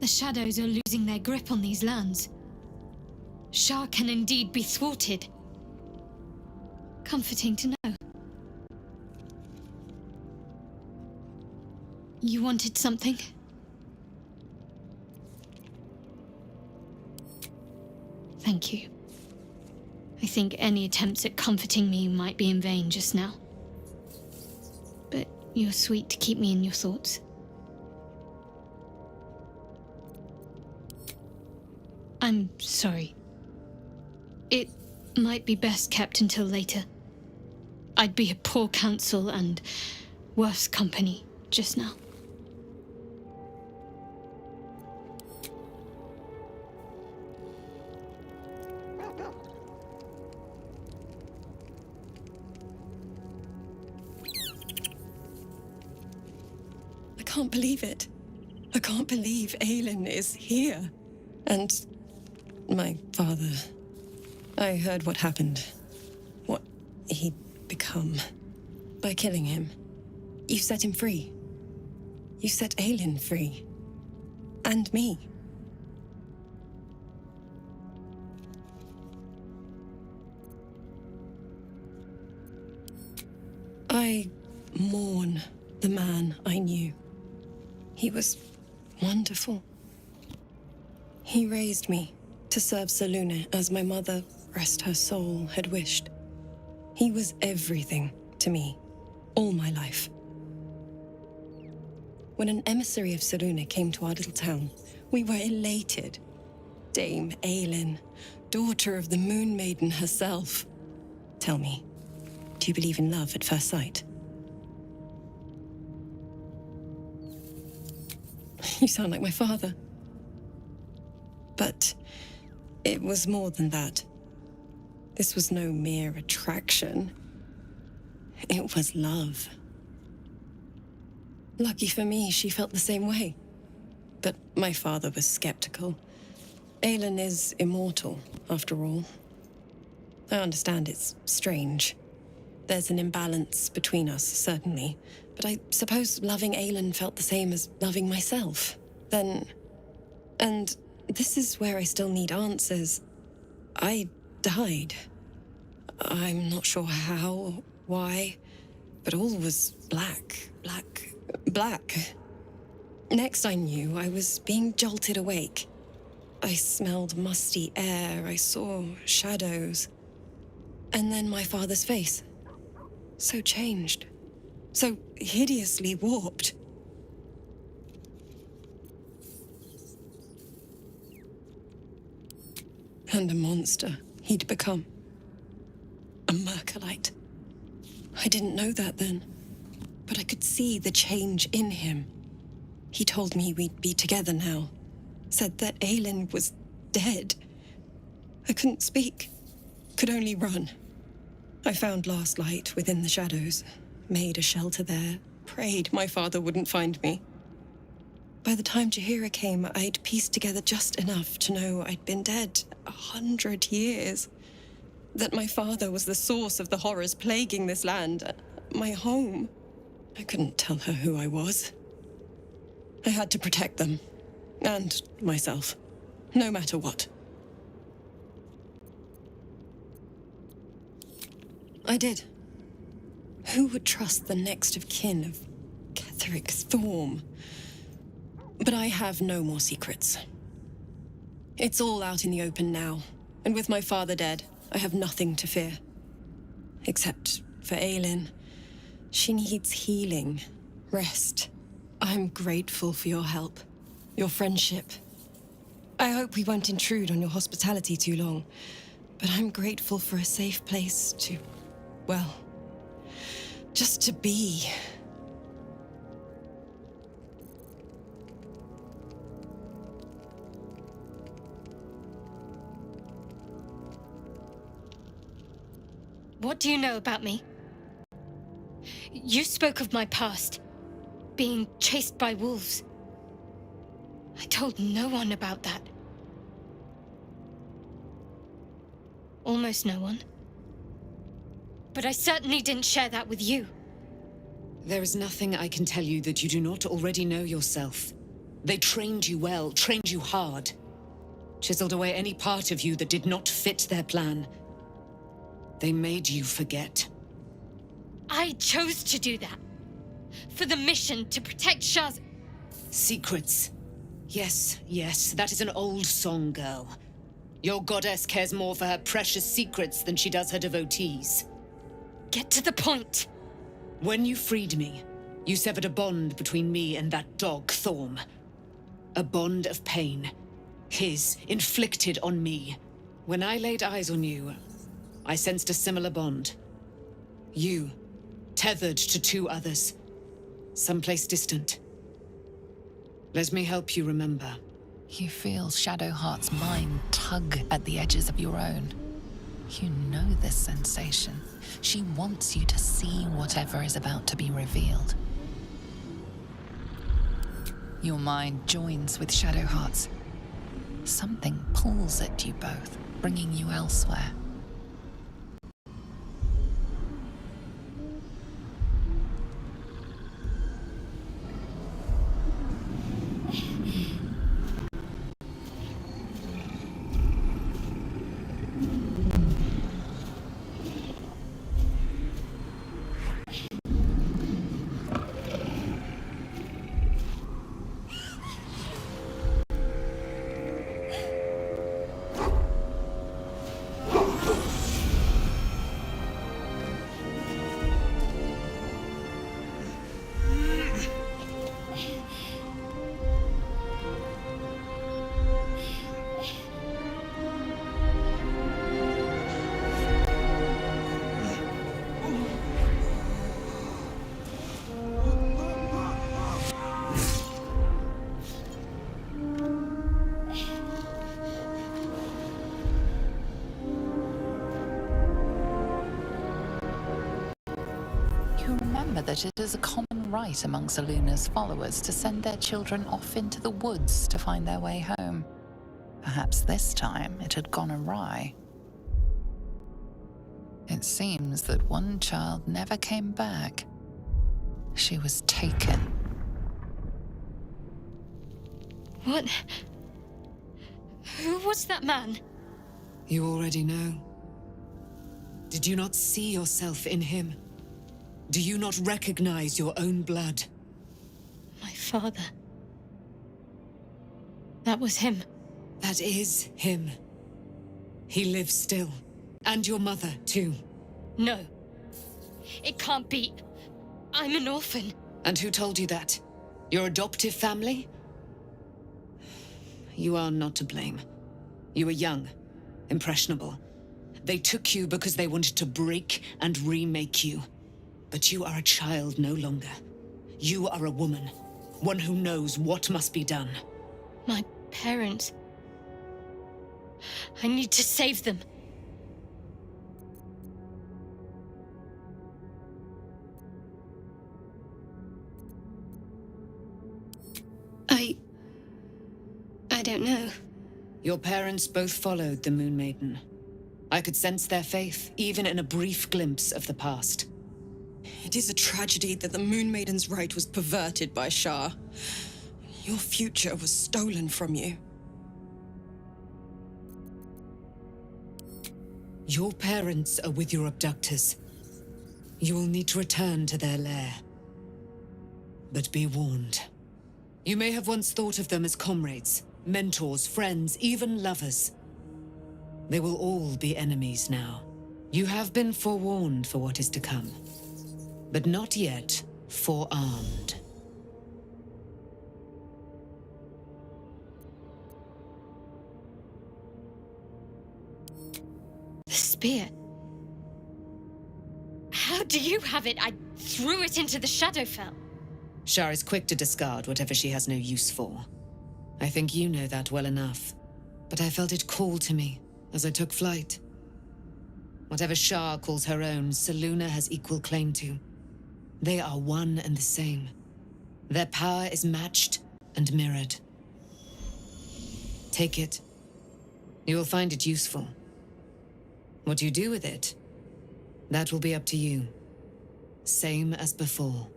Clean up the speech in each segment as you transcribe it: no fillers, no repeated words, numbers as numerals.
The shadows are losing their grip on these lands. Shah can indeed be thwarted. Comforting to know. You wanted something? Thank you. I think any attempts at comforting me might be in vain just now. But you're sweet to keep me in your thoughts. I'm sorry. It might be best kept until later. I'd be a poor counsel and worse company just now. I can't believe it. I can't believe Aelin is here. And my father. I heard what happened. What he'd become. By killing him. You set him free. You set Aelin free. And me. I mourn the man I knew. He was wonderful. He raised me to serve Selûne as my mother, rest her soul, had wished. He was everything to me, all my life. When an emissary of Selûne came to our little town, we were elated. Dame Aelin, daughter of the Moon Maiden herself. Tell me, do you believe in love at first sight? You sound like my father. But it was more than that. This was no mere attraction. It was love. Lucky for me, she felt the same way. But my father was skeptical. Aelin is immortal, after all. I understand it's strange. There's an imbalance between us, certainly. But I suppose loving Aelin felt the same as loving myself. Then... And this is where I still need answers. I died. I'm not sure how, why, but all was black. Next I knew, I was being jolted awake. I smelled musty air, I saw shadows. And then my father's face. So changed. So hideously warped. And a monster he'd become. A Mercolite. I didn't know that then, but I could see the change in him. He told me we'd be together now. Said that Aelin was dead. I couldn't speak. Could only run. I found last light within the shadows. Made a shelter there. Prayed my father wouldn't find me. By the time Jaheira came, I'd pieced together just enough to know I'd been dead 100 years. That my father was the source of the horrors plaguing this land. My home. I couldn't tell her who I was. I had to protect them. And myself. No matter what. I did. Who would trust the next of kin of Ketheric Thorm? But I have no more secrets. It's all out in the open now. And with my father dead, I have nothing to fear. Except for Aelin. She needs healing. Rest. I'm grateful for your help. Your friendship. I hope we won't intrude on your hospitality too long. But I'm grateful for a safe place to... well... just to be. What do you know about me? You spoke of my past. Being chased by wolves. I told no one about that. Almost no one. But I certainly didn't share that with you. There is nothing I can tell you that you do not already know yourself. They trained you well, trained you hard. Chiseled away any part of you that did not fit their plan. They made you forget. I chose to do that. For the mission to protect Shah's... Secrets. Yes, yes, that is an old song, girl. Your goddess cares more for her precious secrets than she does her devotees. Get to the point. When you freed me, you severed a bond between me and that dog, Thorm. A bond of pain. His, inflicted on me. When I laid eyes on you, I sensed a similar bond. You, tethered to two others. Someplace distant. Let me help you remember. You feel Shadowheart's mind tug at the edges of your own. You know this sensation. She wants you to see whatever is about to be revealed. Your mind joins with Shadowheart's. Something pulls at you both, bringing you elsewhere. Remember that it is a common right among Selûne's followers to send their children off into the woods to find their way home. Perhaps this time it had gone awry. It seems that one child never came back. She was taken. What? Who was that man? You already know. Did you not see yourself in him? Do you not recognize your own blood? My father. That was him. That is him. He lives still. And your mother, too. No. It can't be. I'm an orphan. And who told you that? Your adoptive family? You are not to blame. You were young, impressionable. They took you because they wanted to break and remake you. But you are a child no longer. You are a woman. One who knows what must be done. My parents. I need to save them. I don't know. Your parents both followed the Moon Maiden. I could sense their faith, even in a brief glimpse of the past. It is a tragedy that the Moon Maiden's right was perverted by Shah. Your future was stolen from you. Your parents are with your abductors. You will need to return to their lair. But be warned. You may have once thought of them as comrades, mentors, friends, even lovers. They will all be enemies now. You have been forewarned for what is to come, but not yet forearmed. The spear. How do you have it? I threw it into the Shadowfell. Shah is quick to discard whatever she has no use for. I think you know that well enough. But I felt it call to me as I took flight. Whatever Shah calls her own, Selûne has equal claim to. They are one and the same. Their power is matched and mirrored. Take it. You will find it useful. What you do with it, that will be up to you. Same as before.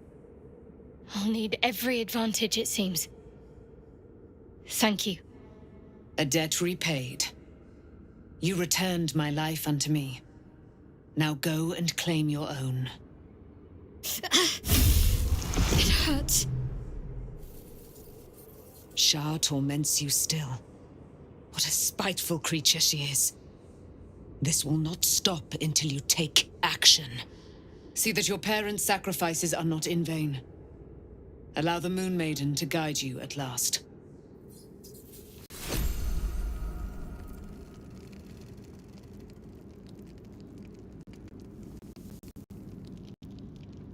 I'll need every advantage, it seems. Thank you. A debt repaid. You returned my life unto me. Now go and claim your own. It hurts. Shah torments you still. What a spiteful creature she is. This will not stop until you take action. See that your parents' sacrifices are not in vain. Allow the Moon Maiden to guide you at last.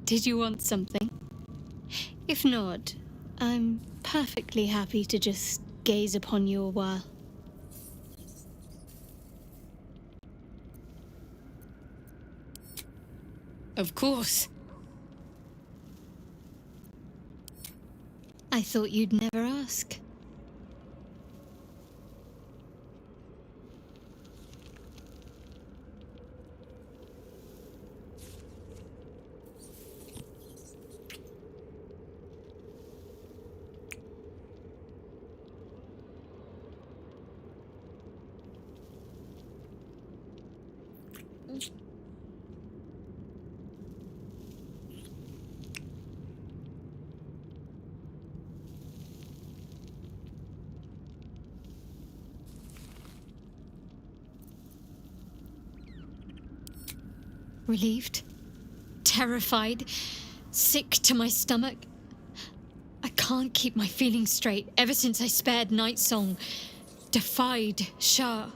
Did you want something? If not, I'm perfectly happy to just gaze upon you a while. Of course. I thought you'd never ask. Relieved, terrified, sick to my stomach. I can't keep my feelings straight ever since I spared Night Song, defied Shah.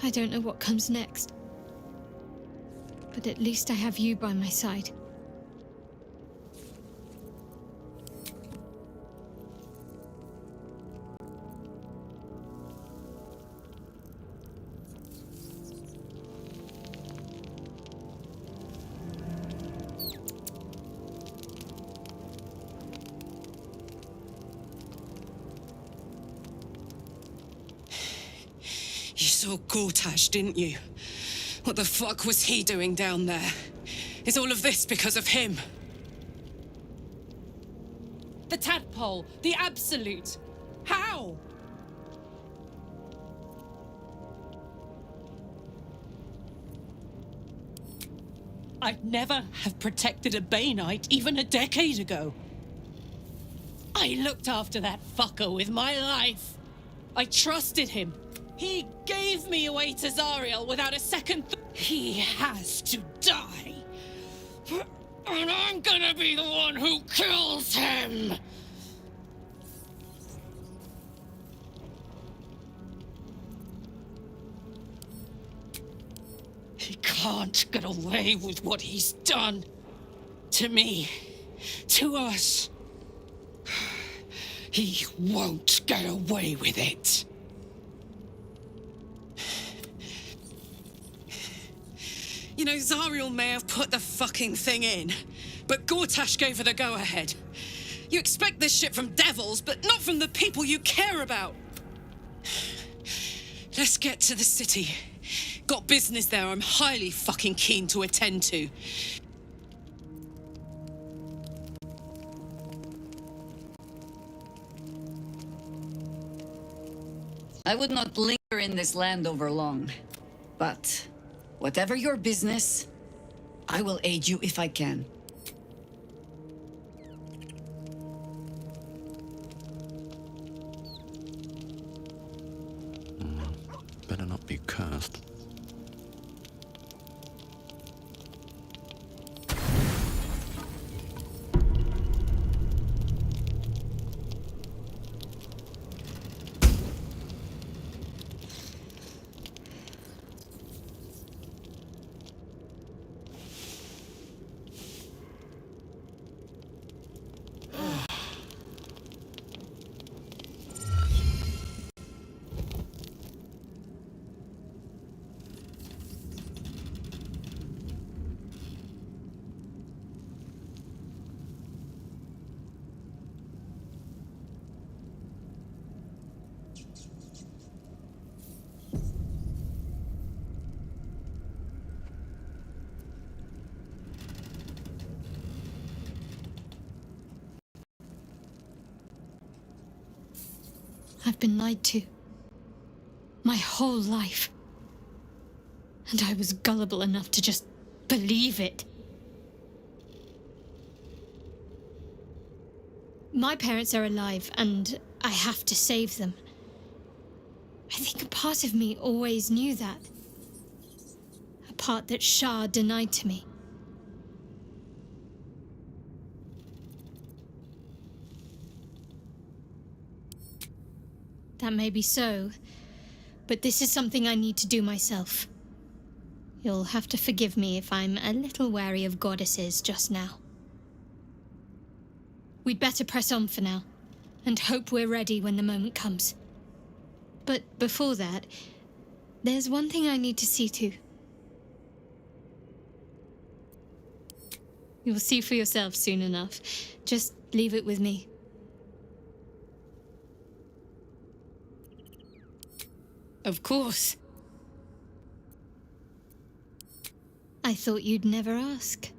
I don't know what comes next, but at least I have you by my side. You saw Gortash, didn't you? What the fuck was he doing down there? Is all of this because of him? The tadpole, the absolute. How? I'd never have protected a Bay Knight even a decade ago. I looked after that fucker with my life. I trusted him. He gave me away to Zariel without a second He has to die. And I'm gonna be the one who kills him! He can't get away with what he's done. To me. To us. He won't get away with it. You know, Zariel may have put the fucking thing in, but Gortash gave her the go-ahead. You expect this shit from devils, but not from the people you care about. Let's get to the city. Got business there I'm highly fucking keen to attend to. I would not linger in this land over long, but whatever your business, I will aid you if I can. Better not be cursed. I've been lied to. My whole life. And I was gullible enough to just believe it. My parents are alive, and I have to save them. I think a part of me always knew that. A part that Shah denied to me. That may be so, but this is something I need to do myself. You'll have to forgive me if I'm a little wary of goddesses just now. We'd better press on for now, and hope we're ready when the moment comes. But before that, there's one thing I need to see to. You'll see for yourself soon enough. Just leave it with me. Of course. I thought you'd never ask.